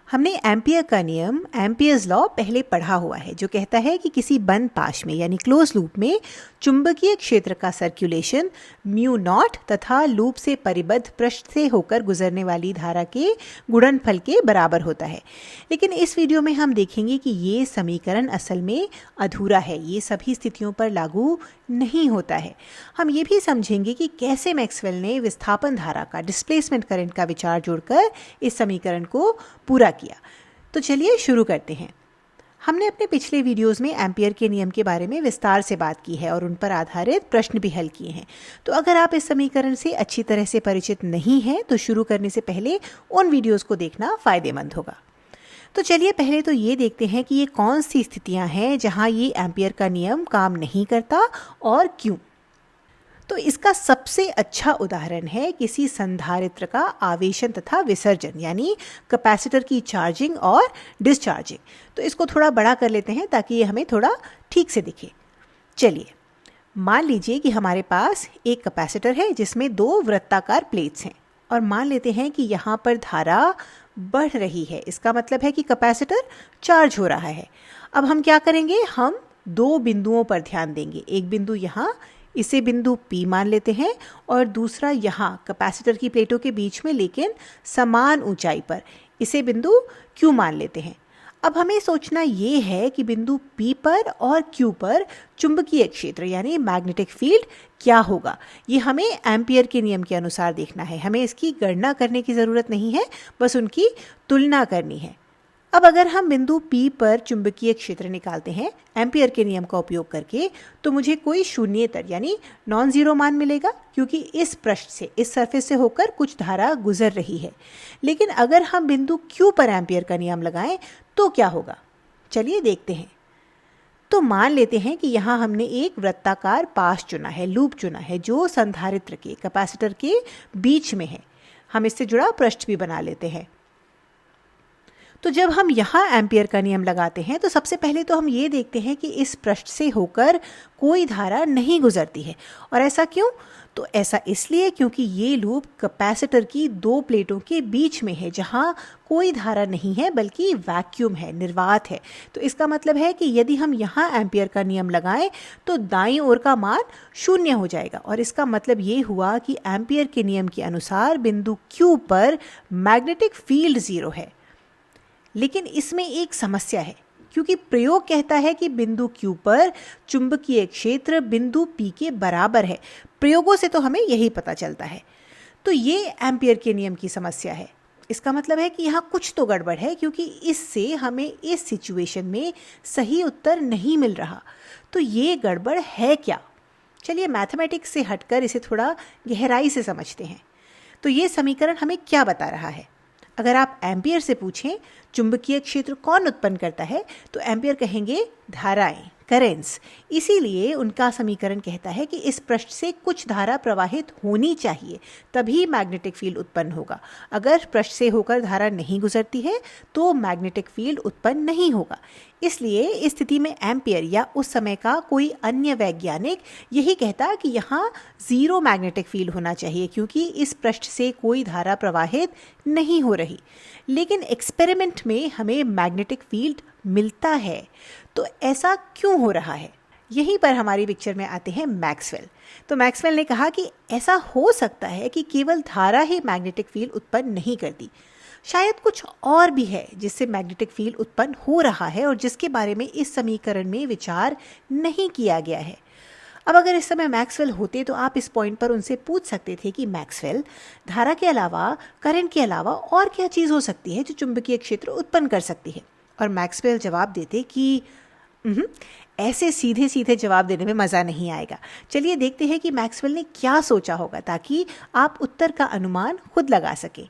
हमने एम्पियर का नियम एम्पियर्स लॉ पहले पढ़ा हुआ है, जो कहता है कि किसी बंद पाश में यानी क्लोज लूप में चुंबकीय क्षेत्र का सर्कुलेशन म्यू नॉट तथा लूप से परिबद्ध पृष्ठ से होकर गुजरने वाली धारा के गुणनफल के बराबर होता है। लेकिन इस वीडियो में हम देखेंगे कि ये समीकरण असल में अधूरा है, ये सभी स्थितियों पर लागू नहीं होता है। हम ये भी समझेंगे कि कैसे मैक्सवेल ने विस्थापन धारा का, डिस्प्लेसमेंट करंट का विचार जोड़कर इस समीकरण को पूरा किया। तो चलिए शुरू करते हैं। हमने अपने पिछले वीडियोस में एम्पियर के नियम के बारे में विस्तार से बात की है और उन पर आधारित प्रश्न भी हल किए हैं। तो अगर आप इस समीकरण से अच्छी तरह से परिचित नहीं हैं तो शुरू करने से पहले उन वीडियोस को देखना फायदेमंद होगा। तो चलिए पहले तो ये देखते हैं कि ये कौन सी स्थितियां हैं जहां ये एम्पियर का नियम काम नहीं करता और क्यों। तो इसका सबसे अच्छा उदाहरण है किसी संधारित्र का आवेशन तथा विसर्जन, यानी कैपेसिटर की चार्जिंग और डिस्चार्जिंग। तो इसको थोड़ा बड़ा कर लेते हैं ताकि ये हमें थोड़ा ठीक से दिखे। चलिए मान लीजिए कि हमारे पास एक कैपेसिटर है जिसमें दो वृत्ताकार प्लेट्स हैं और मान लेते हैं कि यहाँ पर धारा बढ़ रही है। इसका मतलब है कि कैपेसिटर चार्ज हो रहा है। अब हम क्या करेंगे, हम दो बिंदुओं पर ध्यान देंगे। एक बिंदु यहाँ, इसे बिंदु P मान लेते हैं, और दूसरा यहाँ कैपेसिटर की प्लेटों के बीच में लेकिन समान ऊंचाई पर, इसे बिंदु Q मान लेते हैं। अब हमें सोचना ये है कि बिंदु P पर और Q पर चुंबकीय क्षेत्र यानी मैग्नेटिक फील्ड क्या होगा। ये हमें एम्पियर के नियम के अनुसार देखना है। हमें इसकी गणना करने की ज़रूरत नहीं है, बस उनकी तुलना करनी है। अब अगर हम बिंदु P पर चुंबकीय क्षेत्र निकालते हैं एम्पियर के नियम का उपयोग करके, तो मुझे कोई शून्येतर यानी नॉन ज़ीरो मान मिलेगा, क्योंकि इस पृष्ठ से, इस सरफेस से होकर कुछ धारा गुजर रही है। लेकिन अगर हम बिंदु Q पर एम्पियर का नियम लगाएं तो क्या होगा, चलिए देखते हैं। तो मान लेते हैं कि यहाँ हमने एक वृत्ताकार पाश चुना है, लूप चुना है, जो संधारित्र के, कैपेसिटर के बीच में है। हम इससे जुड़ा पृष्ठ भी बना लेते हैं। तो जब हम यहाँ एम्पियर का नियम लगाते हैं तो सबसे पहले तो हम ये देखते हैं कि इस पृष्ठ से होकर कोई धारा नहीं गुजरती है। और ऐसा क्यों? तो ऐसा इसलिए क्योंकि ये लूप कैपेसिटर की दो प्लेटों के बीच में है, जहाँ कोई धारा नहीं है बल्कि वैक्यूम है, निर्वात है। तो इसका मतलब है कि यदि हम यहाँ एम्पियर का नियम लगाएं तो दाईं ओर का मान शून्य हो जाएगा। और इसका मतलब ये हुआ कि एम्पियर के नियम के अनुसार बिंदु Q पर मैग्नेटिक फील्ड ज़ीरो है। लेकिन इसमें एक समस्या है, क्योंकि प्रयोग कहता है कि बिंदु Q पर चुंबकीय क्षेत्र बिंदु P के बराबर है। प्रयोगों से तो हमें यही पता चलता है। तो ये एम्पियर के नियम की समस्या है। इसका मतलब है कि यहाँ कुछ तो गड़बड़ है, क्योंकि इससे हमें इस सिचुएशन में सही उत्तर नहीं मिल रहा। तो ये गड़बड़ है क्या? चलिए मैथमेटिक्स से हटकर इसे थोड़ा गहराई से समझते हैं। तो ये समीकरण हमें क्या बता रहा है? अगर आप एम्पियर से पूछें चुंबकीय क्षेत्र कौन उत्पन्न करता है, तो एम्पियर कहेंगे धाराएं, करेंट्स। इसीलिए उनका समीकरण कहता है कि इस पृष्ठ से कुछ धारा प्रवाहित होनी चाहिए, तभी मैग्नेटिक फील्ड उत्पन्न होगा। अगर पृष्ठ से होकर धारा नहीं गुजरती है तो मैग्नेटिक फील्ड उत्पन्न नहीं होगा। इसलिए इस स्थिति में एम्पियर या उस समय का कोई अन्य वैज्ञानिक यही कहता कि यहाँ ज़ीरो मैग्नेटिक फील्ड होना चाहिए, क्योंकि इस पृष्ठ से कोई धारा प्रवाहित नहीं हो रही। लेकिन एक्सपेरिमेंट में हमें मैग्नेटिक फील्ड मिलता है। तो ऐसा क्यों हो रहा है? यहीं पर हमारी पिक्चर में आते हैं मैक्सवेल। तो मैक्सवेल ने कहा कि ऐसा हो सकता है कि केवल धारा ही मैग्नेटिक फील्ड उत्पन्न नहीं करती, शायद कुछ और भी है जिससे मैग्नेटिक फील्ड उत्पन्न हो रहा है और जिसके बारे में इस समीकरण में विचार नहीं किया गया है। अब अगर इस समय मैक्सवेल होते तो आप इस पॉइंट पर उनसे पूछ सकते थे कि मैक्सवेल, धारा के अलावा, करंट के अलावा और क्या चीज़ हो सकती है जो चुंबकीय क्षेत्र उत्पन्न कर सकती है? और मैक्सवेल जवाब देते कि ऐसे सीधे सीधे जवाब देने में मज़ा नहीं आएगा। चलिए देखते हैं कि मैक्सवेल ने क्या सोचा होगा, ताकि आप उत्तर का अनुमान खुद लगा सकें।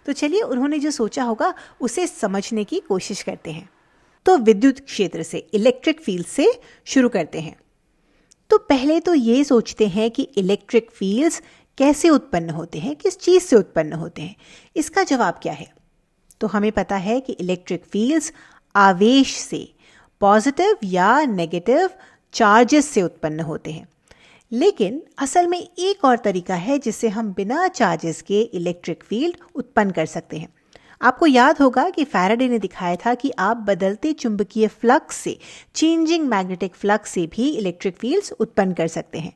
तो चलिए उन्होंने जो सोचा होगा उसे समझने की कोशिश करते हैं। तो विद्युत क्षेत्र से, इलेक्ट्रिक फील्ड से शुरू करते हैं। तो पहले तो ये सोचते हैं कि इलेक्ट्रिक फील्ड्स कैसे उत्पन्न होते हैं, किस चीज़ से उत्पन्न होते हैं। इसका जवाब क्या है? तो हमें पता है कि इलेक्ट्रिक फील्ड्स आवेश से, पॉजिटिव या नेगेटिव चार्जेस से उत्पन्न होते हैं। लेकिन असल में एक और तरीका है जिससे हम बिना चार्जेस के इलेक्ट्रिक फील्ड उत्पन्न कर सकते हैं। आपको याद होगा कि फैराडे ने दिखाया था कि आप बदलते चुंबकीय फ्लक्स से, चेंजिंग मैग्नेटिक फ्लक्स से भी इलेक्ट्रिक फील्ड्स उत्पन्न कर सकते हैं।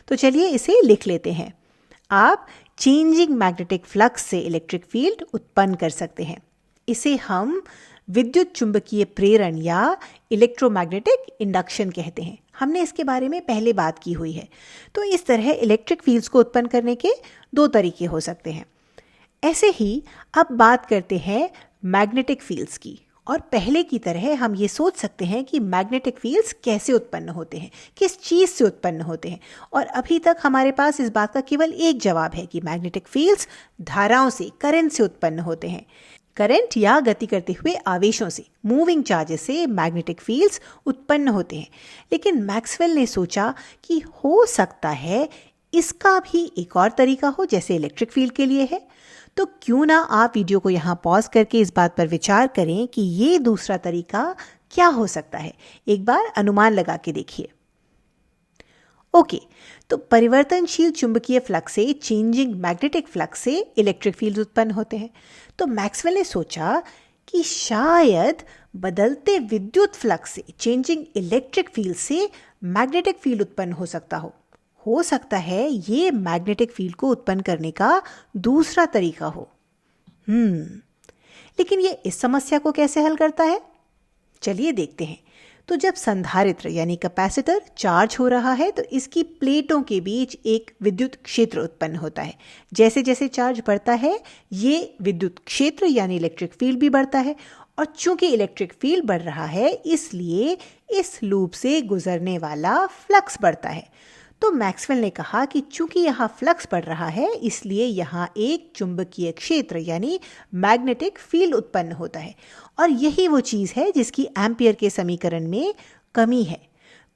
तो चलिए इसे लिख लेते हैं। आप चेंजिंग मैग्नेटिक फ्लक्स से इलेक्ट्रिक फील्ड उत्पन्न कर सकते हैं। इसे हम विद्युत चुंबकीय प्रेरण या इलेक्ट्रोमैग्नेटिक इंडक्शन कहते हैं। हमने इसके बारे में पहले बात की हुई है। तो इस तरह इलेक्ट्रिक फील्ड्स को उत्पन्न करने के दो तरीके हो सकते हैं। ऐसे ही अब बात करते हैं मैग्नेटिक फील्ड्स की। और पहले की तरह हम ये सोच सकते हैं कि मैग्नेटिक फील्ड्स कैसे उत्पन्न होते हैं, किस चीज़ से उत्पन्न होते हैं। और अभी तक हमारे पास इस बात का केवल एक जवाब है कि मैग्नेटिक फील्ड्स धाराओं से, करंट से उत्पन्न होते हैं। करंट या गति करते हुए आवेशों से, मूविंग चार्जेस से मैग्नेटिक फील्ड्स उत्पन्न होते हैं। लेकिन मैक्सवेल ने सोचा कि हो सकता है इसका भी एक और तरीका हो, जैसे इलेक्ट्रिक फील्ड के लिए है। तो क्यों ना आप वीडियो को यहाँ पॉज करके इस बात पर विचार करें कि ये दूसरा तरीका क्या हो सकता है। एक बार अनुमान लगा के देखिए। ओके, तो परिवर्तनशील चुंबकीय फ्लक्स से, चेंजिंग मैग्नेटिक फ्लक्स से इलेक्ट्रिक फील्ड उत्पन्न होते हैं। तो मैक्सवेल ने सोचा कि शायद बदलते विद्युत फ्लक्स से, चेंजिंग इलेक्ट्रिक फील्ड से मैग्नेटिक फील्ड उत्पन्न हो सकता है ये मैग्नेटिक फील्ड को उत्पन्न करने का दूसरा तरीका हो। लेकिन ये इस समस्या को कैसे हल करता है, चलिए देखते हैं। तो जब संधारित्र यानी कैपेसिटर चार्ज हो रहा है तो इसकी प्लेटों के बीच एक विद्युत क्षेत्र उत्पन्न होता है। जैसे जैसे चार्ज बढ़ता है ये विद्युत क्षेत्र यानी इलेक्ट्रिक फील्ड भी बढ़ता है। और चूंकि इलेक्ट्रिक फील्ड बढ़ रहा है इसलिए इस लूप से गुजरने वाला फ्लक्स बढ़ता है। तो मैक्सवेल ने कहा कि चूंकि यहाँ फ्लक्स बढ़ रहा है इसलिए यहाँ एक चुंबकीय क्षेत्र यानी मैग्नेटिक फील्ड उत्पन्न होता है। और यही वो चीज़ है जिसकी एम्पियर के समीकरण में कमी है।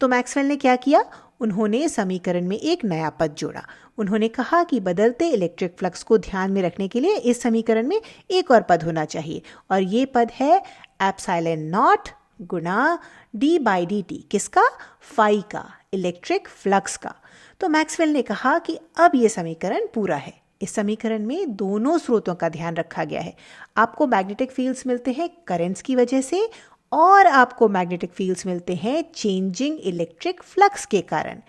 तो मैक्सवेल ने क्या किया, उन्होंने समीकरण में एक नया पद जोड़ा। उन्होंने कहा कि बदलते इलेक्ट्रिक फ्लक्स को ध्यान में रखने के लिए इस समीकरण में एक और पद होना चाहिए। और ये पद है एप्सिलॉन नॉट गुणा d/dt। किसका, फाई का, इलेक्ट्रिक फ्लक्स का। तो मैक्सवेल ने कहा कि अब यह समीकरण पूरा है। इस समीकरण में दोनों स्रोतों का ध्यान रखा गया है। आपको मैग्नेटिक फील्ड्स मिलते हैं करंट्स की वजह से और आपको मैग्नेटिक फील्ड्स मिलते हैं चेंजिंग इलेक्ट्रिक फ्लक्स के कारण।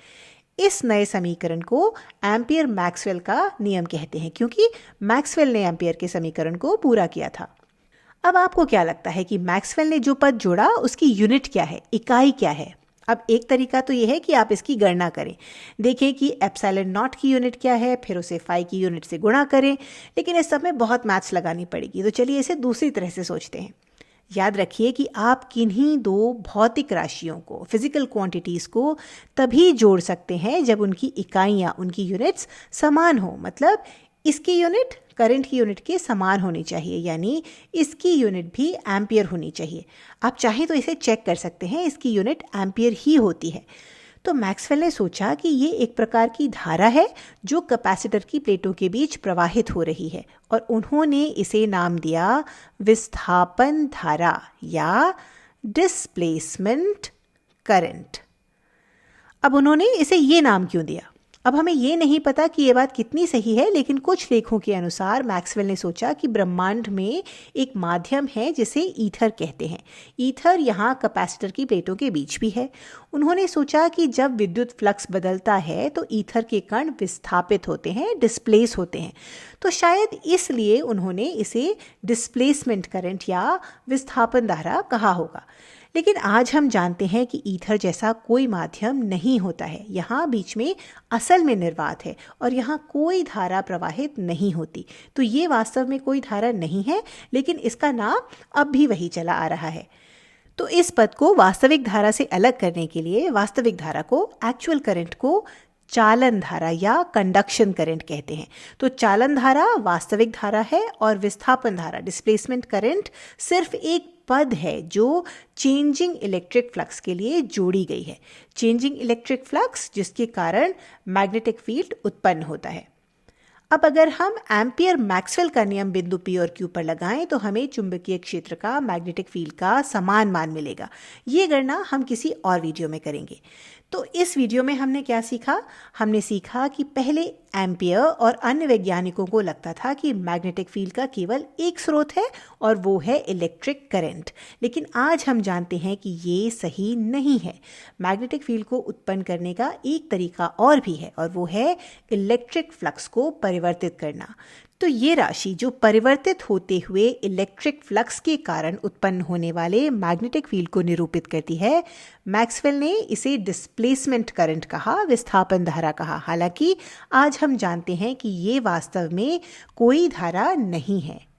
इस नए समीकरण को एम्पियर मैक्सवेल का नियम कहते हैं क्योंकि मैक्सवेल ने एम्पियर के समीकरण को पूरा किया था। अब आपको क्या लगता है कि मैक्सवेल ने जो पद जोड़ा उसकी यूनिट क्या है, इकाई क्या है? अब एक तरीका तो यह है कि आप इसकी गणना करें, देखें कि एप्सिलॉन नॉट की यूनिट क्या है, फिर उसे फाई की यूनिट से गुणा करें। लेकिन इस सब में बहुत मैथ्स लगानी पड़ेगी। तो चलिए इसे दूसरी तरह से सोचते हैं। याद रखिए कि आप किन्हीं दो भौतिक राशियों को, फिजिकल क्वांटिटीज़ को तभी जोड़ सकते हैं जब उनकी इकाइयाँ, उनकी यूनिट्स समान हो। मतलब इसकी यूनिट करंट की यूनिट के समान होनी चाहिए, यानी इसकी यूनिट भी एम्पियर होनी चाहिए। आप चाहें तो इसे चेक कर सकते हैं, इसकी यूनिट एम्पियर ही होती है। तो मैक्सवेल ने सोचा कि ये एक प्रकार की धारा है जो कैपेसिटर की प्लेटों के बीच प्रवाहित हो रही है और उन्होंने इसे नाम दिया विस्थापन धारा या डिस्प्लेसमेंट करंट। अब उन्होंने इसे ये नाम क्यों दिया, अब हमें ये नहीं पता कि ये बात कितनी सही है, लेकिन कुछ लेखों के अनुसार मैक्सवेल ने सोचा कि ब्रह्मांड में एक माध्यम है जिसे ईथर कहते हैं। ईथर यहाँ कैपेसिटर की प्लेटों के बीच भी है। उन्होंने सोचा कि जब विद्युत फ्लक्स बदलता है तो ईथर के कण विस्थापित होते हैं, डिस्प्लेस होते हैं। तो शायद इसलिए उन्होंने इसे डिस्प्लेसमेंट करंट या विस्थापन धारा कहा होगा। लेकिन आज हम जानते हैं कि ईथर जैसा कोई माध्यम नहीं होता है। यहाँ बीच में असल में निर्वात है और यहाँ कोई धारा प्रवाहित नहीं होती। तो ये वास्तव में कोई धारा नहीं है, लेकिन इसका नाम अब भी वही चला आ रहा है। तो इस पद को वास्तविक धारा से अलग करने के लिए वास्तविक धारा को, एक्चुअल करंट को चालन धारा या कंडक्शन करंट कहते हैं। तो चालन धारा वास्तविक धारा है और विस्थापन धारा, डिस्प्लेसमेंट करंट, सिर्फ एक पद है जो चेंजिंग इलेक्ट्रिक फ्लक्स के लिए जोड़ी गई है। चेंजिंग इलेक्ट्रिक फ्लक्स जिसके कारण मैग्नेटिक फील्ड उत्पन्न होता है। अब अगर हम एम्पियर मैक्सवेल का नियम बिंदु P और Q पर लगाएं तो हमें चुंबकीय क्षेत्र का, मैग्नेटिक फील्ड का समान मान मिलेगा। ये गणना हम किसी और वीडियो में करेंगे। तो इस वीडियो में हमने क्या सीखा? हमने सीखा कि पहले एम्पियर और अन्य वैज्ञानिकों को लगता था कि मैग्नेटिक फील्ड का केवल एक स्रोत है और वो है इलेक्ट्रिक करंट। लेकिन आज हम जानते हैं कि ये सही नहीं है। मैग्नेटिक फील्ड को उत्पन्न करने का एक तरीका और भी है और वो है इलेक्ट्रिक फ्लक्स को परिवर्तित करना। तो ये राशि जो परिवर्तित होते हुए इलेक्ट्रिक फ्लक्स के कारण उत्पन्न होने वाले मैग्नेटिक फील्ड को निरूपित करती है, मैक्सवेल ने इसे डिस्प्लेसमेंट करंट कहा, विस्थापन धारा कहा। हालांकि आज हम जानते हैं कि ये वास्तव में कोई धारा नहीं है।